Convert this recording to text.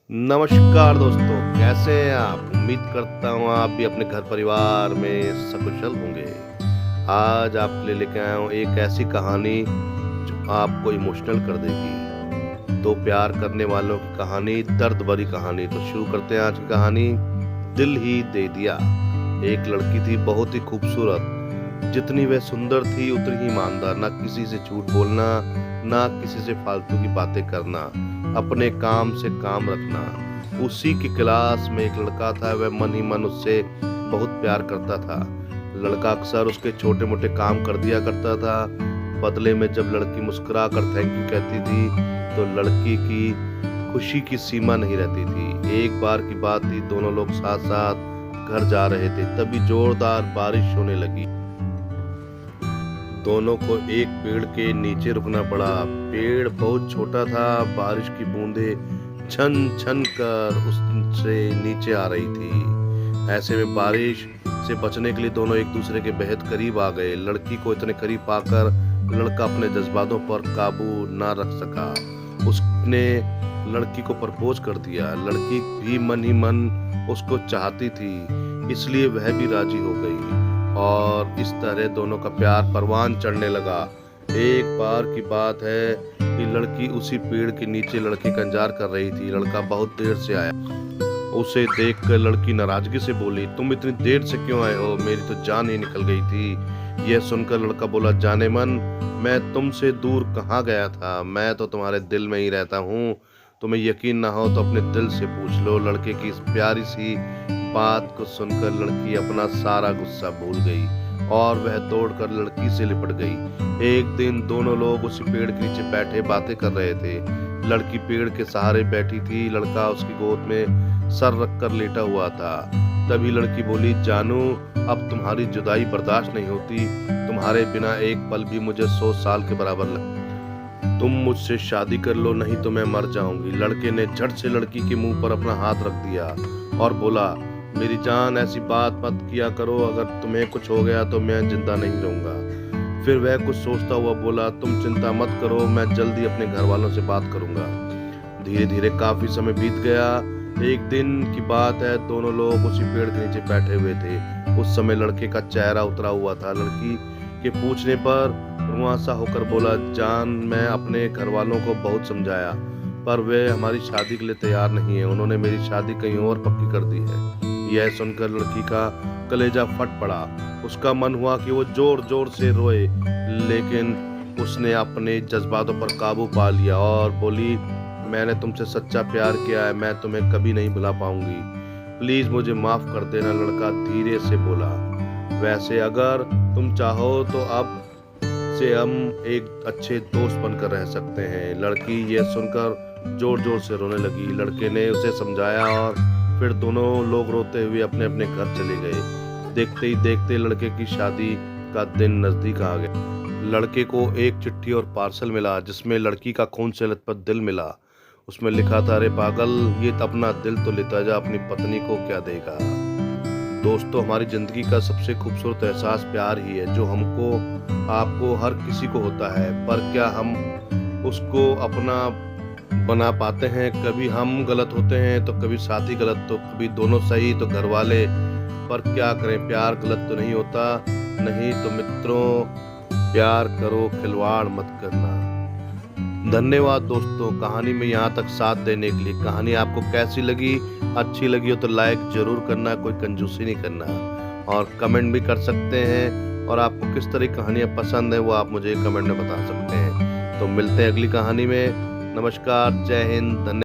नमस्कार दोस्तों, कैसे हैं आप? उम्मीद करता हूँ आप भी अपने घर परिवार में सकुशल होंगे। आज आपके लिए लेके आया हूँ एक ऐसी कहानी जो आपको इमोशनल कर देगी। दो प्यार करने वालों की कहानी, दर्द भरी कहानी। तो शुरू करते हैं आज की कहानी। दिल ही दे दिया। एक लड़की थी बहुत ही खूबसूरत। जितनी वह सुंदर थी उतनी ही ईमानदार। ना किसी से झूठ बोलना, ना किसी से फालतू की बातें करना, अपने काम से काम रखना। उसी की क्लास में एक लड़का था, वह मन ही मन उससे बहुत प्यार करता था। लड़का अक्सर उसके छोटे मोटे काम कर दिया करता था। बदले में जब लड़की मुस्कुरा कर थैंक यू कहती थी तो लड़की की खुशी की सीमा नहीं रहती थी। एक बार की बात थी, दोनों लोग साथ साथ घर जा रहे थे, तभी जोरदार बारिश होने लगी। दोनों को एक पेड़ के नीचे रुकना पड़ा। पेड़ बहुत छोटा था, बारिश की बूंदें छन छन कर उससे नीचे आ रही थी। ऐसे में बारिश से बचने के लिए दोनों एक दूसरे के बेहद करीब आ गए। लड़की को इतने करीब पाकर लड़का अपने जज्बातों पर काबू ना रख सका। उसने लड़की को प्रपोज कर दिया। लड़की भी मन ही मन उसको चाहती थी, इसलिए वह भी राजी हो गई और इस तरह दोनों का प्यार परवान चढ़ने लगा। एक बार की बात है कि लड़की उसी पेड़ के नीचे लड़के का इंतजार कर रही थी। लड़का बहुत देर से आया। उसे देखकर लड़की नाराजगी से बोली, तुम इतनी देर से क्यों आए हो? मेरी तो जान ही निकल गई थी। यह सुनकर लड़का बोला, जाने मन, मैं तुमसे दूर कहाँ गया था, मैं तो तुम्हारे दिल में ही रहता हूँ। तुम्हें यकीन ना हो तो अपने दिल से पूछ लो। लड़के की इस प्यारी सी बात को सुनकर लड़की अपना सारा गुस्सा भूल गई और वह दौड़कर लड़की से लिपट गई। एक दिन दोनों लोग उसी पेड़ के नीचे बैठे बातें कर रहे थे। लड़की पेड़ के सहारे बैठी थी, लड़का उसकी गोद में सर रखकर लेटा हुआ था। तभी लड़की बोली, जानू, अब तुम्हारी जुदाई बर्दाश्त नहीं होती। तुम्हारे बिना एक पल भी मुझे 100 साल के बराबर लगता। तुम मुझसे शादी कर लो, नहीं तो मैं मर जाऊंगी। लड़के ने झट से लड़की के मुंह पर अपना हाथ रख दिया और बोला, मेरी जान, ऐसी बात मत किया करो। अगर तुम्हें कुछ हो गया तो मैं जिंदा नहीं रहूंगा। फिर वह कुछ सोचता हुआ बोला, तुम चिंता मत करो, मैं जल्दी अपने घर वालों से बात करूंगा। धीरे धीरे काफी समय बीत गया। एक दिन की बात है, दोनों लोग उसी पेड़ के नीचे बैठे हुए थे। उस समय लड़के का चेहरा उतरा हुआ था। लड़की के पूछने पर रुआंसा होकर बोला, जान, मैं अपने घर वालों को बहुत समझाया पर वे हमारी शादी के लिए तैयार नहीं है। उन्होंने मेरी शादी कहीं और पक्की कर दी है। यह सुनकर लड़की का कलेजा फट पड़ा। उसका मन हुआ कि वो जोर जोर से रोए, लेकिन उसने अपने जज्बातों पर काबू पा लिया और बोली, मैंने तुमसे सच्चा प्यार किया है, मैं तुम्हें कभी नहीं भुला पाऊंगी। प्लीज मुझे माफ कर देना। लड़का धीरे से बोला, वैसे अगर तुम चाहो तो अब से हम एक अच्छे दोस्त बनकर रह सकते हैं। लड़की यह सुनकर जोर जोर से रोने लगी। लड़के ने उसे समझाया और फिर दोनों लोग रोते हुए अपने अपने घर चले गए। देखते ही देखते लड़के की शादी का दिन नजदीक आ गया। लड़के को एक चिट्ठी और पार्सल मिला जिसमें लड़की का खून से लथपथ दिल मिला। उसमें लिखा था, अरे पागल, ये अपना दिल तो लेता जा, अपनी पत्नी को क्या देगा। दोस्तों, हमारी जिंदगी का सबसे खूबसूरत एहसास प्यार ही है, जो हमको, आपको, हर किसी को होता है। पर क्या हम उसको अपना बना पाते हैं? कभी हम गलत होते हैं तो कभी साथी गलत, तो कभी दोनों सही तो घर वाले। पर क्या करें, प्यार गलत तो नहीं होता। नहीं तो मित्रों, प्यार करो, खिलवाड़ मत करना। धन्यवाद दोस्तों, कहानी में यहाँ तक साथ देने के लिए। कहानी आपको कैसी लगी? अच्छी लगी हो तो लाइक जरूर करना, कोई कंजूसी नहीं करना, और कमेंट भी कर सकते हैं। और आपको किस तरह की कहानियाँ पसंद है वो आप मुझे कमेंट में बता सकते हैं। तो मिलते हैं अगली कहानी में। नमस्कार, जय हिंद, धन्यवाद।